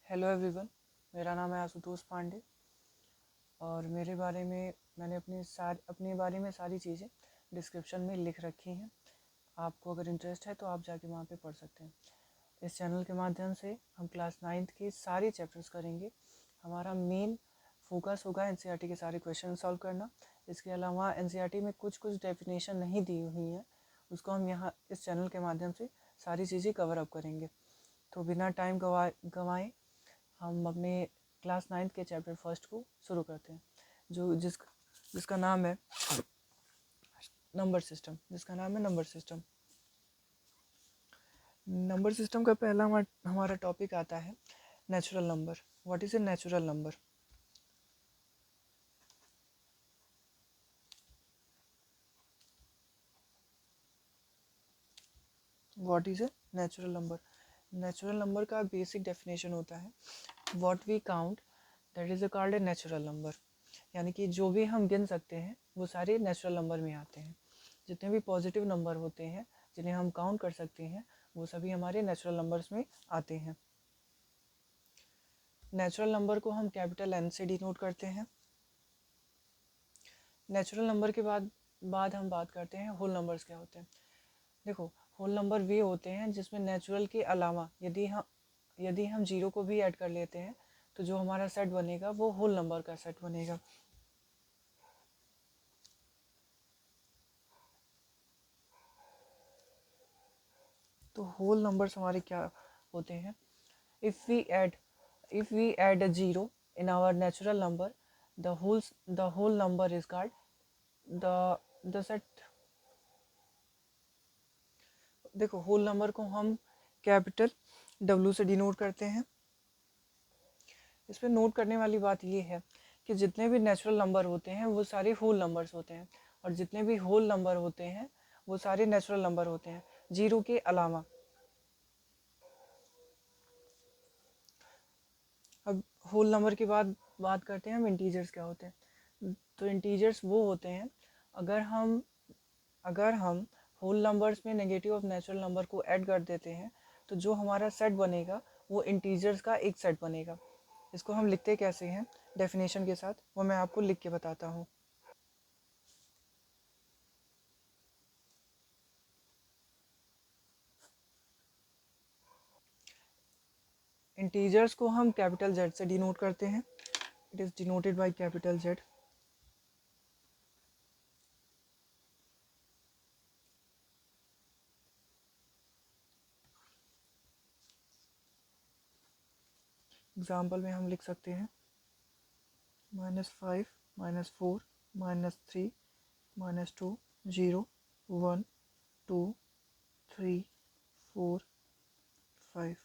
Hello everyone, मेरा नाम है आशुतोष पांडे और मेरे बारे में मैंने अपने बारे में सारी चीज़ें डिस्क्रिप्शन में लिख रखी हैं। आपको अगर इंटरेस्ट है तो आप जाके वहाँ पे पढ़ सकते हैं। इस चैनल के माध्यम से हम क्लास 9th के सारे चैप्टर्स करेंगे। हमारा मेन फोकस होगा एनसीईआरटी के सारे क्वेश्चन सॉल्व करना। इसके अलावा एनसीईआरटी में कुछ डेफिनेशन नहीं दी हुई हैं, उसको हम यहाँ इस चैनल के माध्यम से सारी चीज़ें कवर अप करेंगे। तो बिना टाइम गवाए हम अपने क्लास 9th के चैप्टर फर्स्ट को शुरू करते हैं, जिसका नाम है नंबर सिस्टम। नंबर सिस्टम का पहला हमारा टॉपिक आता है natural number. What is a natural number? What is a natural number? Natural number का बेसिक डेफिनेशन होता है what we count that is called a natural number. यानी कि जो भी हम गिन सकते हैं वो सारे नेचुरल नंबर में आते हैं। जितने भी पॉजिटिव नंबर होते हैं जिन्हें हम काउंट कर सकते हैं वो सभी हमारे नेचुरल नंबर्स में आते हैं। नेचुरल नंबर को हम कैपिटल एन से डिनोट करते हैं। नेचुरल नंबर के बाद हम बात करते हैं होल नंबर्स क्या होते हैं। देखो, होल नंबर वे होते हैं जिसमें नेचुरल के अलावा यदि हम जीरो को भी ऐड कर लेते हैं तो जो हमारा सेट बनेगा वो होल नंबर का सेट बनेगा। तो होल नंबर्स हमारे क्या होते हैं? If we add a zero in our natural number, the whole number is called the set। देखो, होल नंबर को हम कैपिटल W से डिनोट करते हैं। इसमें नोट करने वाली बात ये है कि जितने भी नेचुरल नंबर होते हैं वो सारे होल नंबर्स होते हैं, और जितने भी होल नंबर होते हैं वो सारे नेचुरल नंबर होते हैं, जीरो के अलावा। अब होल नंबर के बाद बात करते हैं हम इंटीजर्स क्या होते हैं। तो इंटीजर्स वो होते हैं अगर हम होल नंबर्स में नेगेटिव ऑफ नेचुरल नंबर को ऐड कर देते हैं तो जो हमारा सेट बनेगा वो इंटीजर्स का एक सेट बनेगा। इसको हम लिखते कैसे हैं डेफिनेशन के साथ, वो मैं आपको लिख के बताता हूँ। इंटीजर्स को हम कैपिटल जेड से डिनोट करते हैं। It is denoted by capital Z. Example में हम लिख सकते हैं -5, -4, -3, -2, 0, 1, 2, 3, 4, 5।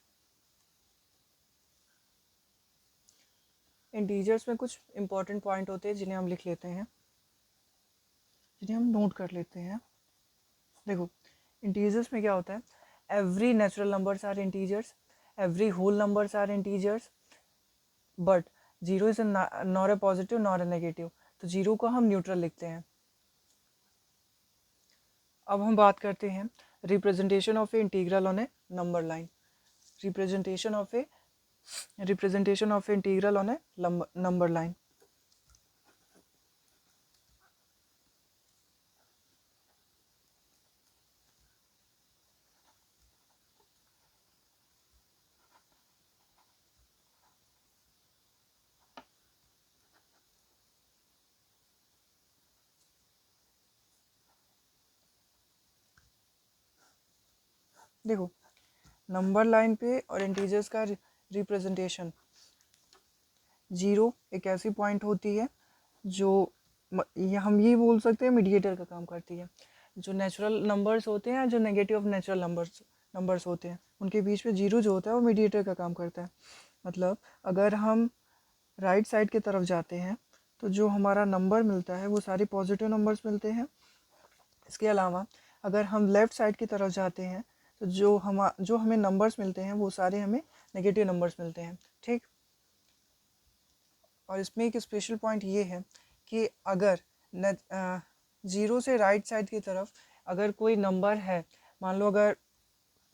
इंटीजर्स में कुछ इंपॉर्टेंट पॉइंट होते हैं जिन्हें हम लिख लेते हैं, जिन्हें हम नोट कर लेते हैं। देखो, इंटीजर्स में क्या होता है? Every natural numbers are integers, every whole numbers are integers, but zero is not a positive not a negative. तो जीरो को हम न्यूट्रल लिखते हैं। अब हम बात करते हैं representation of A integral on A number line. Representation of A integral on A number line. देखो, नंबर लाइन पे और इंटीजर्स का रिप्रेजेंटेशन, जीरो एक ऐसी पॉइंट होती है जो हम ये बोल सकते हैं मीडिएटर का काम करती है। जो नेचुरल नंबर्स होते हैं, जो नेगेटिव ऑफ नेचुरल नंबर्स होते हैं, उनके बीच में जीरो जो होता है वो मीडिएटर का काम करता है। मतलब अगर हम राइट साइड की तरफ जाते हैं तो जो हमारा नंबर मिलता है वो सारे पॉजिटिव नंबर्स मिलते हैं। इसके अलावा अगर हम लेफ़्ट साइड की तरफ जाते हैं तो जो हमें नंबर्स मिलते हैं वो सारे हमें नेगेटिव नंबर्स मिलते हैं। ठीक। और इसमें एक स्पेशल पॉइंट ये है कि अगर ज़ीरो से राइट साइड की तरफ अगर कोई नंबर है, मान लो अगर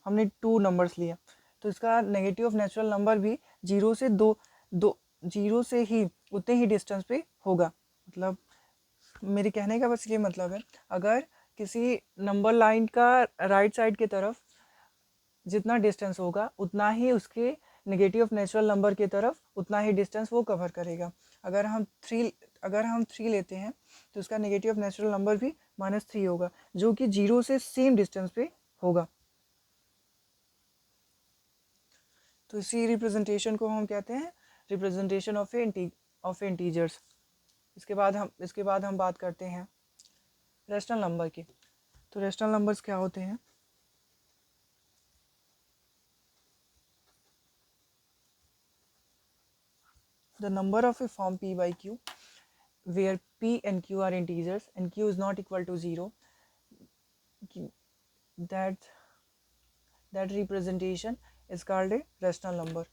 हमने 2 नंबर्स लिया, तो इसका नेगेटिव ऑफ नेचुरल नंबर भी जीरो से दो दो जीरो से ही उतने ही डिस्टेंस पे होगा। मतलब मेरे कहने का बस ये मतलब है, अगर किसी नंबर लाइन का राइट साइड की तरफ जितना डिस्टेंस होगा उतना ही उसके नेगेटिव ऑफ नेचुरल नंबर की तरफ उतना ही डिस्टेंस वो कवर करेगा। अगर हम थ्री लेते हैं तो उसका नेगेटिव ऑफ नेचुरल नंबर भी -3 होगा, जो कि जीरो से सेम डिस्टेंस पे होगा। तो इसी रिप्रेजेंटेशन को हम कहते हैं रिप्रेजेंटेशन ऑफ इंटीजर्स। इसके बाद हम बात करते हैं रेशनल नंबर की। तो रेशनल नंबर्स क्या होते हैं? The number of a form p by q where p and q are integers and q is not equal to 0, that representation is called a rational number.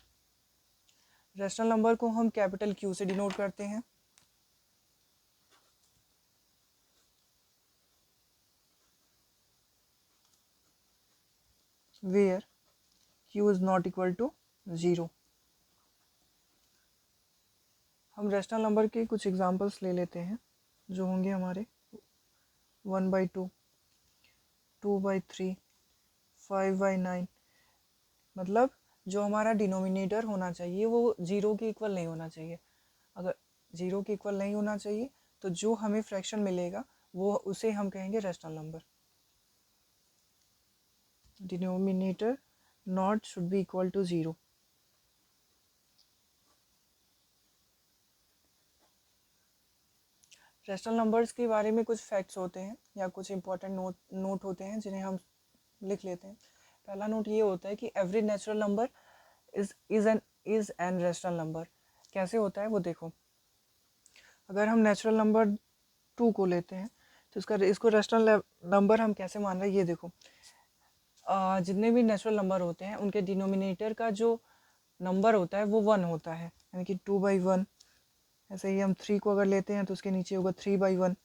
rational number को हम capital Q से denote करते हैं। where q is not equal to 0। हम rational number के कुछ examples ले लेते हैं जो होंगे हमारे 1/2, 2/3, 5/9। मतलब जो हमारा डिनोमिनेटर होना चाहिए वो 0 के इक्वल नहीं होना चाहिए। अगर 0 के इक्वल नहीं होना चाहिए तो जो हमें फ्रैक्शन मिलेगा वो उसे हम कहेंगे rational number. Denominator not should be equal to 0। Rational numbers के बारे में कुछ फैक्ट्स होते हैं या कुछ इंपॉर्टेंट नोट होते हैं जिन्हें हम लिख लेते हैं। पहला नोट ये होता है कि every natural number is an rational number. कैसे होता है वो देखो। अगर हम नेचुरल नंबर 2 को लेते हैं तो इसको रेशनल नंबर हम कैसे मान रहे हैं ये देखो। जितने भी नेचुरल नंबर होते हैं उनके डिनोमिनेटर का जो नंबर होता है वो 1 होता है, यानी कि 2/1। ऐसे ही हम 3 को अगर लेते हैं तो उसके नीचे होगा 3/1।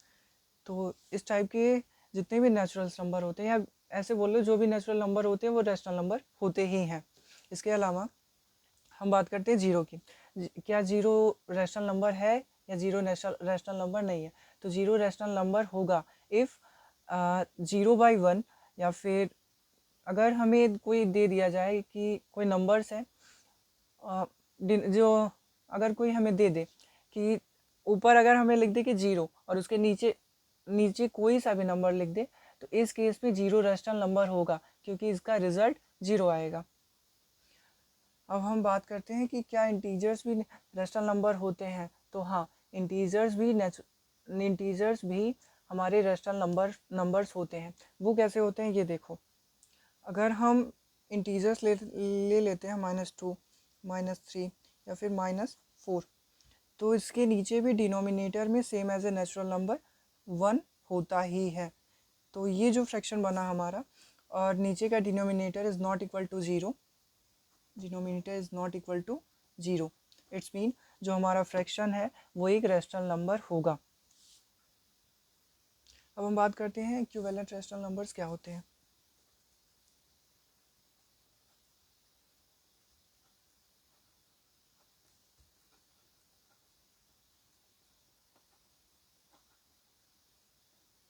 तो इस टाइप के जितने भी नेचुरल नंबर होते हैं, या ऐसे बोल लो जो भी नेचुरल नंबर होते हैं वो रेशनल नंबर होते ही हैं। इसके अलावा हम बात करते हैं जीरो की। क्या जीरो रेशनल नंबर है या जीरो रेशनल नंबर नहीं है? तो जीरो रेशनल नंबर होगा इफ़ 0/1, या फिर अगर हमें कोई दे दिया जाए कि कोई नंबर्स है जो अगर कोई हमें दे दे कि ऊपर अगर हमें लिख दे कि 0 और उसके नीचे नीचे कोई सा भी नंबर लिख दे, तो इस केस में जीरो रेशनल नंबर होगा क्योंकि इसका रिजल्ट 0 आएगा। अब हम बात करते हैं कि क्या इंटीजर्स भी रेशनल नंबर होते हैं। तो हाँ, इंटीजर्स भी हमारे रेशनल नंबर्स होते हैं। वो कैसे होते हैं ये देखो। अगर हम इंटीजर्स ले लेते हैं -2, -3 या फिर -4, तो इसके नीचे भी डिनोमिनेटर में same as a natural number 1 होता ही है। तो ये जो फ्रैक्शन बना हमारा, और नीचे का denominator is not equal to 0, denominator is not equal to 0, it's mean जो हमारा फ्रैक्शन है वो एक रेशनल नंबर होगा। अब हम बात करते हैं इक्विवेलेंट रेशनल नंबर्स क्या होते हैं।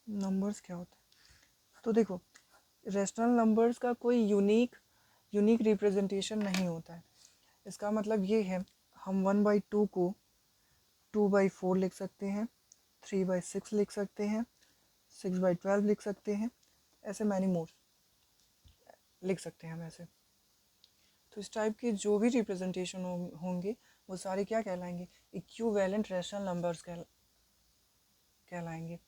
नंबर्स क्या होते हैं तो देखो, रेशनल नंबर्स का कोई यूनिक रिप्रेजेंटेशन नहीं होता है। इसका मतलब ये है, हम 1/2 को 2/4 लिख सकते हैं, 3/6 लिख सकते हैं, 6/12 लिख सकते हैं, ऐसे मैनी मोर लिख सकते हैं हम ऐसे। तो इस टाइप के जो भी रिप्रेजेंटेशन होंगे वो सारे क्या कहलाएंगे? इक्विवेलेंट रेशनल नंबर्स कहलाएंगे।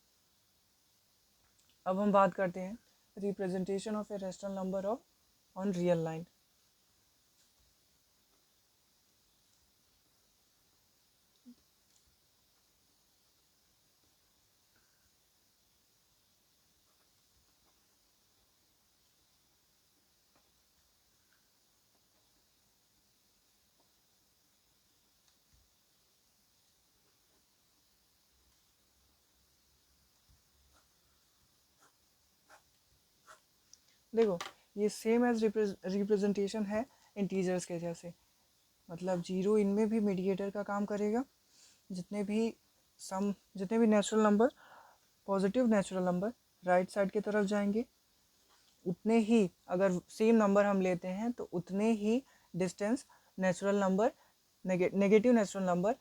अब हम बात करते हैं representation of a rational number on real line. देखो, ये सेम एज रिप्रेजेंटेशन है इंटीजर्स के जैसे। मतलब जीरो इनमें भी मीडिएटर का काम करेगा। जितने भी natural number, positive natural number right side की तरफ जाएंगे, उतने ही अगर सेम नंबर हम लेते हैं तो उतने ही distance natural number, negative natural number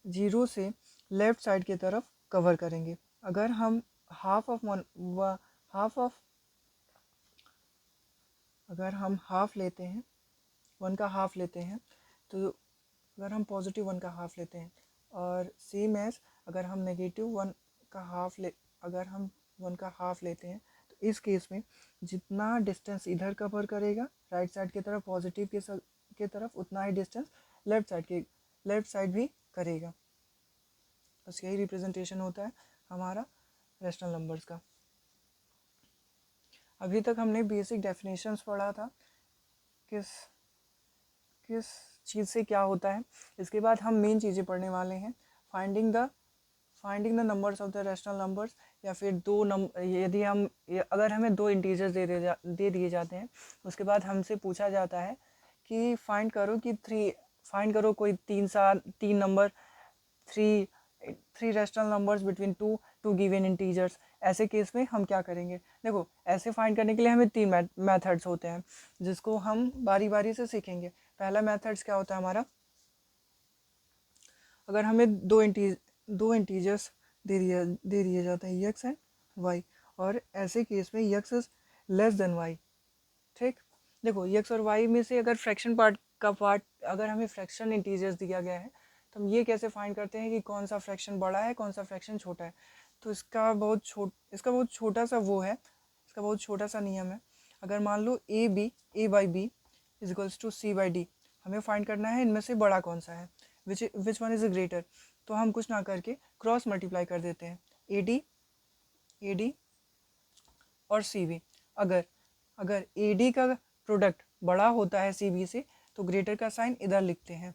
zero से लेफ्ट साइड की तरफ कवर करेंगे। अगर हम हाफ ऑफ अगर हम हाफ लेते हैं, 1 का हाफ लेते हैं, तो अगर हम पॉजिटिव 1 का हाफ लेते हैं और सेम एज अगर हम नेगेटिव 1 का हाफ अगर हम 1 का हाफ लेते हैं, तो इस केस में जितना डिस्टेंस इधर कवर करेगा राइट साइड की तरफ पॉजिटिव के तरफ, उतना ही डिस्टेंस लेफ्ट साइड भी करेगा। बस यही रिप्रेजेंटेशन होता है हमारा रैशनल नंबर्स का। अभी तक हमने बेसिक डेफिनेशंस पढ़ा था किस चीज़ से क्या होता है। इसके बाद हम मेन चीज़ें पढ़ने वाले हैं, finding the numbers of the rational numbers, या फिर दो नंबर, यदि अगर हमें दो इंटीजर्स दे दिए जाते हैं, उसके बाद हमसे पूछा जाता है कि फाइंड करो कोई तीन number, three rational numbers between two given integers. ऐसे केस में हम क्या करेंगे? देखो, ऐसे फाइंड करने के लिए हमें 3 मेथड्स होते हैं जिसको हम बारी बारी से सीखेंगे। पहला मेथड्स क्या होता है हमारा, अगर हमें दो इंटीजर्स दे दिए जाते हैं x एंड y, और ऐसे केस में x is less than y। ठीक, देखो x और y में से अगर फ्रैक्शन पार्ट अगर हमें फ्रैक्शन इंटीजर्स दिया गया है, तो हम ये कैसे फाइंड करते हैं कि कौन सा फ्रैक्शन बड़ा है, कौन सा फ्रैक्शन छोटा है? तो इसका बहुत छोटा सा नियम है। अगर मान लो a by b is equals to c by d, हमें फाइंड करना है इनमें से बड़ा कौन सा है, विच वन इज ग्रेटर। तो हम कुछ ना करके क्रॉस मल्टीप्लाई कर देते हैं, ए डी और सी बी। अगर ए डी का प्रोडक्ट बड़ा होता है सी बी से, तो ग्रेटर का साइन इधर लिखते हैं।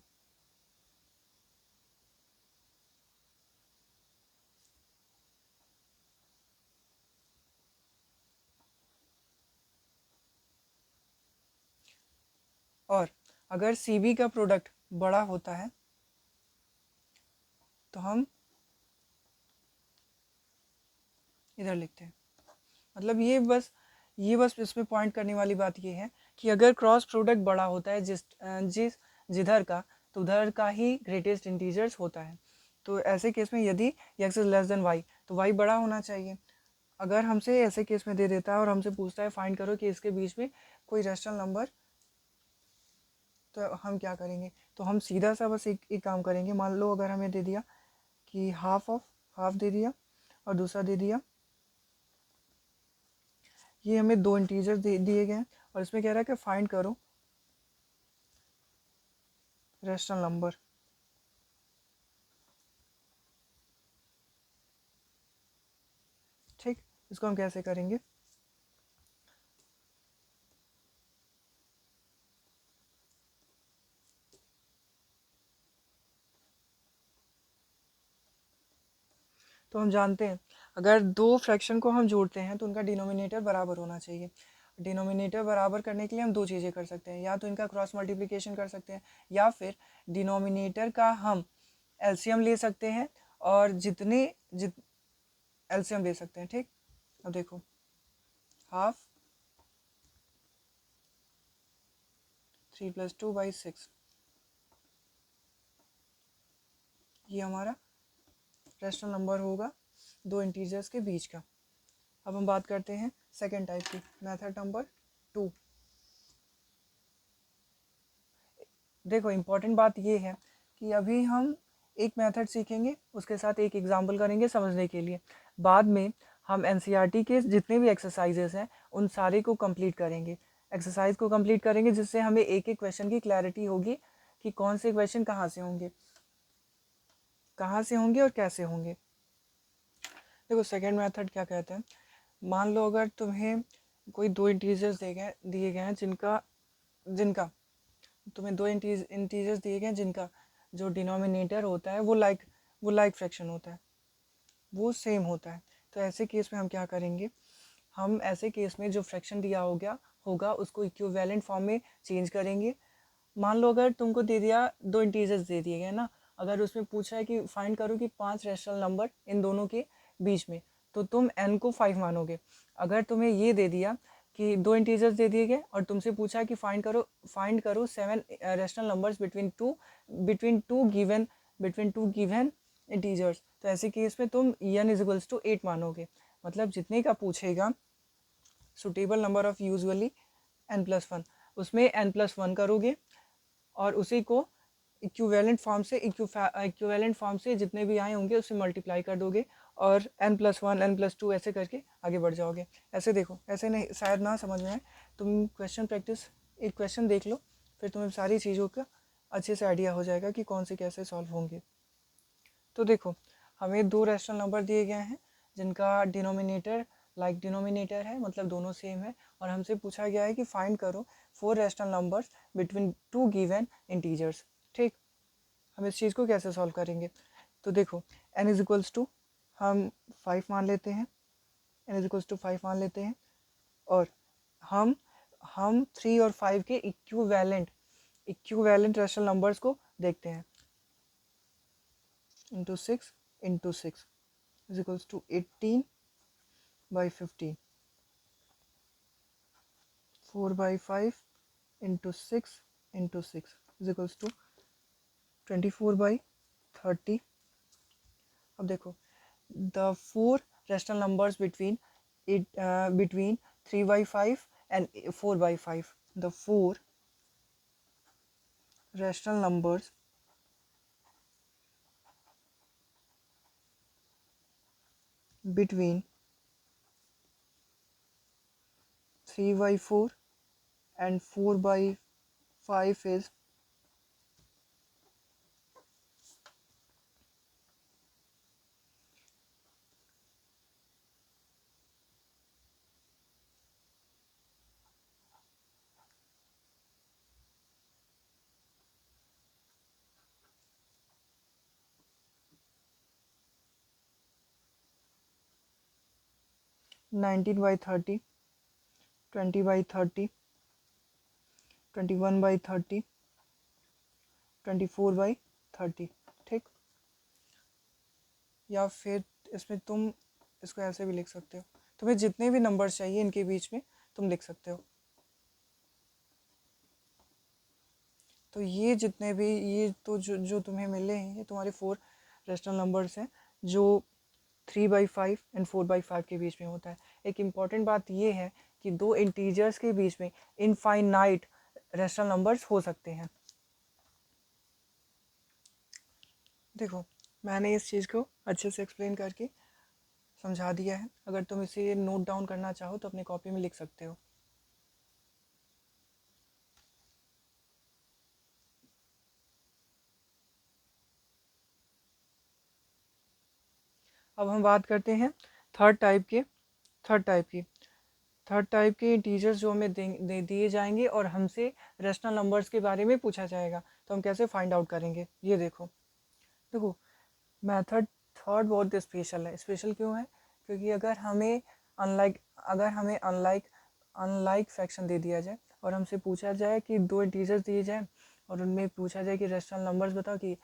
और अगर सी बी का प्रोडक्ट बड़ा होता है तो हम इधर लिखते हैं। मतलब ये बस इसमें पॉइंट करने वाली बात ये है कि अगर क्रॉस प्रोडक्ट बड़ा होता है जिधर का, तो उधर का ही ग्रेटेस्ट इंटीजर्स होता है। तो ऐसे केस में यदि x is less than y, तो y बड़ा होना चाहिए। अगर हमसे ऐसे केस में दे देता है और हमसे पूछता है फाइंड करो कि इसके बीच में कोई रैशनल नंबर, तो हम क्या करेंगे? तो हम सीधा सा बस एक काम करेंगे। मान लो अगर हमें दे दिया कि हाफ दे दिया और दूसरा दे दिया, ये हमें दो इंटीजर दिए गए हैं और इसमें कह रहा है कि फाइंड करो रैशनल नंबर। ठीक, इसको हम कैसे करेंगे? तो हम जानते हैं अगर दो फ्रैक्शन को हम जोड़ते हैं तो उनका डिनोमिनेटर बराबर होना चाहिए। डिनोमिनेटर बराबर करने के लिए हम दो चीज़ें कर सकते हैं, या तो इनका क्रॉस मल्टीप्लिकेशन कर सकते हैं, या फिर डिनोमिनेटर का हम एलसीएम ले सकते हैं और एलसीएम ले सकते हैं। ठीक, अब देखो, हाफ 3 + 2 / 6, ये हमारा रैशनल नंबर होगा दो इंटीजर्स के बीच का। अब हम बात करते हैं सेकेंड टाइप की, मेथड नंबर 2। देखो, इम्पॉर्टेंट बात ये है कि अभी हम एक मेथड सीखेंगे, उसके साथ एक एग्जाम्पल करेंगे समझने के लिए। बाद में हम एनसीईआरटी के जितने भी एक्सरसाइजेस हैं उन सारे को कंप्लीट करेंगे, जिससे हमें एक एक क्वेश्चन की क्लैरिटी होगी कि कौन से क्वेश्चन कहाँ से होंगे और कैसे होंगे। देखो, सेकेंड मेथड क्या कहते हैं, मान लो अगर तुम्हें कोई दो इंटीजर्स दिए गए हैं जिनका जो डिनोमिनेटर होता है वो लाइक फ्रैक्शन होता है, वो सेम होता है। तो ऐसे केस में हम क्या करेंगे? हम ऐसे केस में जो फ्रैक्शन दिया होगा उसको इक्विवेलेंट फॉर्म में चेंज करेंगे मान लो अगर तुमको दे दिया, दो इंटीजर्स दे दिए गए ना, अगर उसमें पूछा है कि फाइंड करो कि 5 रैशनल नंबर इन दोनों के बीच में, तो तुम n को 5 मानोगे। अगर तुम्हें ये दे दिया कि दो इंटीजर्स दे दिए गए और तुमसे पूछा कि फाइंड करो 7 rational numbers between two given integers, तो ऐसे केस में तुम n इज टू 8 मानोगे। मतलब जितने का पूछेगा suitable number of usually n+1, उसमें n+1 करोगे और उसी को इक्विवेलेंट फॉर्म से जितने भी आए होंगे उससे मल्टीप्लाई कर दोगे और n+1 n+2 ऐसे करके आगे बढ़ जाओगे। ऐसे देखो, ऐसे नहीं, शायद ना समझ में आए, तुम क्वेश्चन प्रैक्टिस, एक क्वेश्चन देख लो, फिर तुम्हें सारी चीज़ों का अच्छे से आइडिया हो जाएगा कि कौन से कैसे सॉल्व होंगे। तो देखो, हमें दो रैशनल नंबर दिए गए हैं जिनका डिनोमिनेटर लाइक डिनोमिनेटर है, मतलब दोनों सेम है, और हमसे पूछा गया है कि फाइंड करो 4 rational numbers between two given integers. ठीक, हम इस चीज़ को कैसे सॉल्व करेंगे? तो देखो, n इज इक्वल्स टू हम 5 मान लेते हैं, n इज इक्वल्स टू 5 मान लेते हैं, और हम 3 और 5 के इक्विवेलेंट रैशनल नंबर्स को देखते हैं। Into 6 is equals to 18 by 15, 4 by 5 into 6 is equals to 24 by 30। अब देखो, the 4 rational numbers between 3 by 5 and 4 by 5, the 4 rational numbers between 3 by 4 and 4 by 5 is 19 by 30, 20 by 30, 21 by 30, 24 by 30। ठीक, या फिर इसमें तुम इसको ऐसे भी लिख सकते हो, तुम्हें जितने भी नंबर्स चाहिए इनके बीच में तुम लिख सकते हो। तो ये जितने भी, ये तो जो तुम्हें मिले हैं ये तुम्हारे 4 रैशनल नंबर्स हैं जो 3 by 5 एंड 4 by 5 के बीच में होता है। एक इम्पॉर्टेंट बात ये है कि दो इंटीजर्स के बीच में इनफाइनाइट रैशनल नंबर्स हो सकते हैं। देखो, मैंने इस चीज़ को अच्छे से एक्सप्लेन करके समझा दिया है, अगर तुम इसे नोट डाउन करना चाहो तो अपनी कॉपी में लिख सकते हो। अब हम बात करते हैं थर्ड टाइप के इंटीजर्स जो हमें दिए जाएंगे और हमसे रैशनल नंबर्स के बारे में पूछा जाएगा, तो हम कैसे फाइंड आउट करेंगे ये देखो, मेथड थर्ड बहुत स्पेशल है। स्पेशल क्यों है? क्योंकि अगर हमें अनलाइक फ्रैक्शन दे दिया जाए और हमसे पूछा जाए कि दो इंटीजर्स दिए जाए और उनमें पूछा जाए कि रैशनल नंबर्स बताओ कि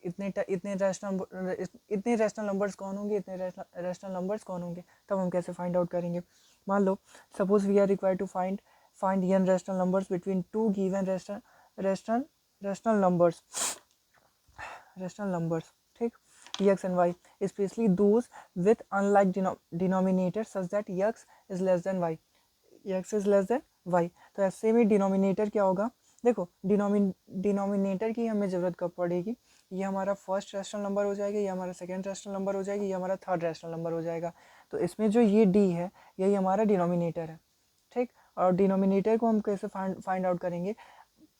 इतने रैशनल नंबर्स कौन होंगे, इतने रैशनल नंबर्स कौन होंगे, तब हम कैसे फाइंड आउट करेंगे? मान लो suppose we are required to find n rational numbers between two given rational numbers, ठीक, x and y, especially those with unlike denominator such that x is less than y, तो ऐसे में denominator क्या होगा? देखो, डिनोमिनेटर की हमें ज़रूरत कब पड़ेगी? ये हमारा फर्स्ट रैशनल नंबर हो जाएगा, ये हमारा सेकेंड रैशनल नंबर हो जाएगी, ये हमारा थर्ड रैशनल नंबर हो जाएगा। तो इसमें जो ये d है यही हमारा डिनोमिनेटर है। ठीक, और डिनोमिनेटर को हम कैसे फाइंड आउट करेंगे?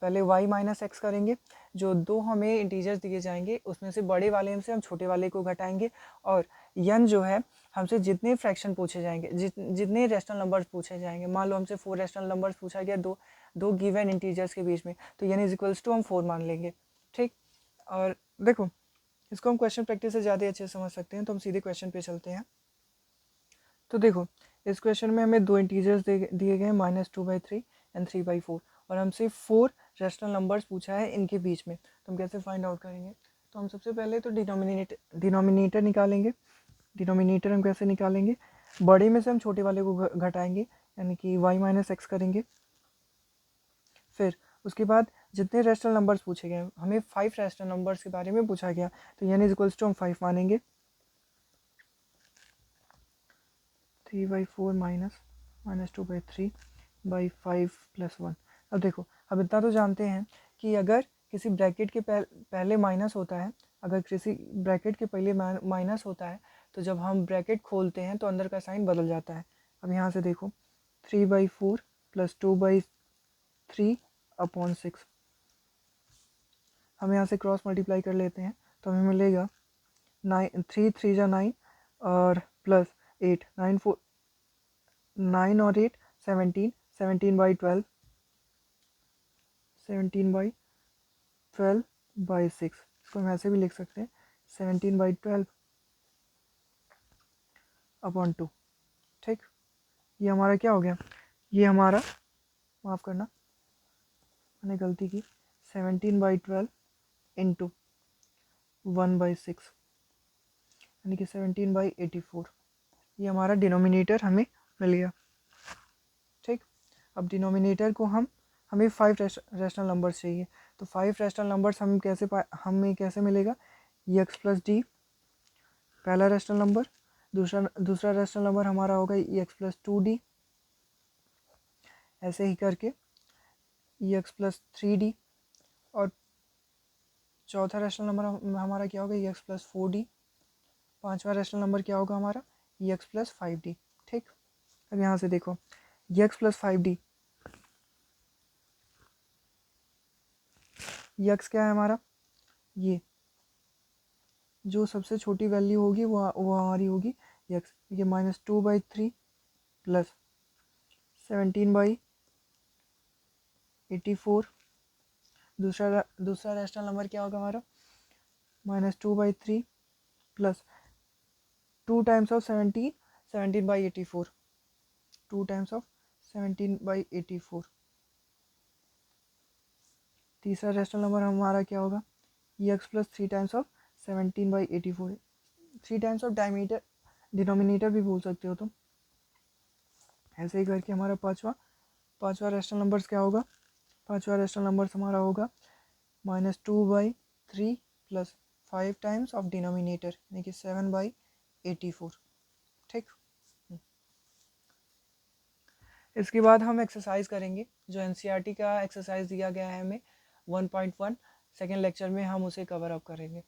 पहले y माइनस एक्स करेंगे, जो दो हमें इंटीजर्स दिए जाएंगे उसमें से बड़े वाले से हम छोटे वाले को घटाएंगे, और n जो है हमसे जितने फ्रैक्शन पूछे जाएंगे, जितने रैशनल नंबर्स पूछे जाएंगे, मान लो हमसे 4 रैशनल नंबर्स पूछा गया दो गिवन इंटीजर्स के बीच में, तो n इज इक्वल्स टू हम 4 मान लेंगे। ठीक, और देखो, इसको हम क्वेश्चन प्रैक्टिस से ज़्यादा अच्छे से समझ सकते हैं, तो हम सीधे क्वेश्चन पे चलते हैं। तो देखो, इस क्वेश्चन में हमें दो इंटीजर्स दिए गए हैं -2/3 एंड 3/4, और हमसे 4 रैशनल नंबर्स पूछा है इनके बीच में, तो हम कैसे फाइंड आउट करेंगे? तो हम सबसे पहले तो डिनोमिनेटर निकालेंगे। डिनोमिनेटर हम कैसे निकालेंगे? बड़े में से हम छोटे वाले को घटाएंगे, यानी कि y - x करेंगे। फिर उसके बाद जितने रैशनल नंबर्स पूछे गए, हमें 5 रैशनल नंबर्स के बारे में पूछा गया, तो n = हम 5 मानेंगे। 3/4 - 2/3 by 5 + 1। अब देखो, अब इतना तो जानते हैं कि अगर किसी ब्रैकेट के पहले माइनस होता है, अगर किसी ब्रैकेट के पहले माइनस होता है, तो जब हम ब्रैकेट खोलते हैं तो अंदर का साइन बदल जाता है। अब यहाँ से देखो, 3/4 + 2/3/6। हम यहाँ से क्रॉस मल्टीप्लाई कर लेते हैं, तो हमें मिलेगा 9 3 3 जा 9 और प्लस 8 9 और 8 17 17/12 17/12/6। इसको हम ऐसे भी लिख सकते हैं 17/12/2। ठीक, ये हमारा क्या हो गया? ये हमारा, माफ़ करना मैंने गलती की, 17/12 × 1/6 यानी कि 17/84। ये हमारा डिनोमिनेटर हमें मिल गया। ठीक, अब डिनोमिनेटर को हमें 5 रैशनल नंबर्स चाहिए, तो 5 रैशनल नंबर्स हमें कैसे मिलेगा? x + d पहला रैशनल नंबर, दूसरा रैशनल नंबर हमारा होगा x + 2d, ऐसे ही करके x + 3d, और चौथा रैशनल नंबर हमारा क्या होगा? x + 4d। पांचवा रैशनल नंबर क्या होगा हमारा? x + 5d। ठीक, अब यहाँ से देखो, x + 5d, x क्या है हमारा? ये जो सबसे छोटी वैल्यू होगी वो हमारी होगी x। ये -2/3 + 17/84। दूसरा रैशनल नंबर क्या होगा हमारा? -2/3 + 2 टाइम्स ऑफ 17 17/84, 2 टाइम्स ऑफ 17/84। तीसरा रैशनल नंबर हमारा क्या होगा? x + 3 times of 17/84। 3 times of denominator भी बोल सकते हो तुम। ऐसे ही करके हमारा पांचवा रैशनल नंबर्स क्या होगा? पांचवा रैशनल नंबर्स हमारा होगा -2/3 + 5 टाइम्स ऑफ डिनोमिनेटर, यानी कि 7/84। ठीक, इसके बाद हम एक्सरसाइज करेंगे, जो NCERT का एक्सरसाइज दिया गया है हमें 1.1 सेकेंड लेक्चर में हम उसे कवर अप करेंगे।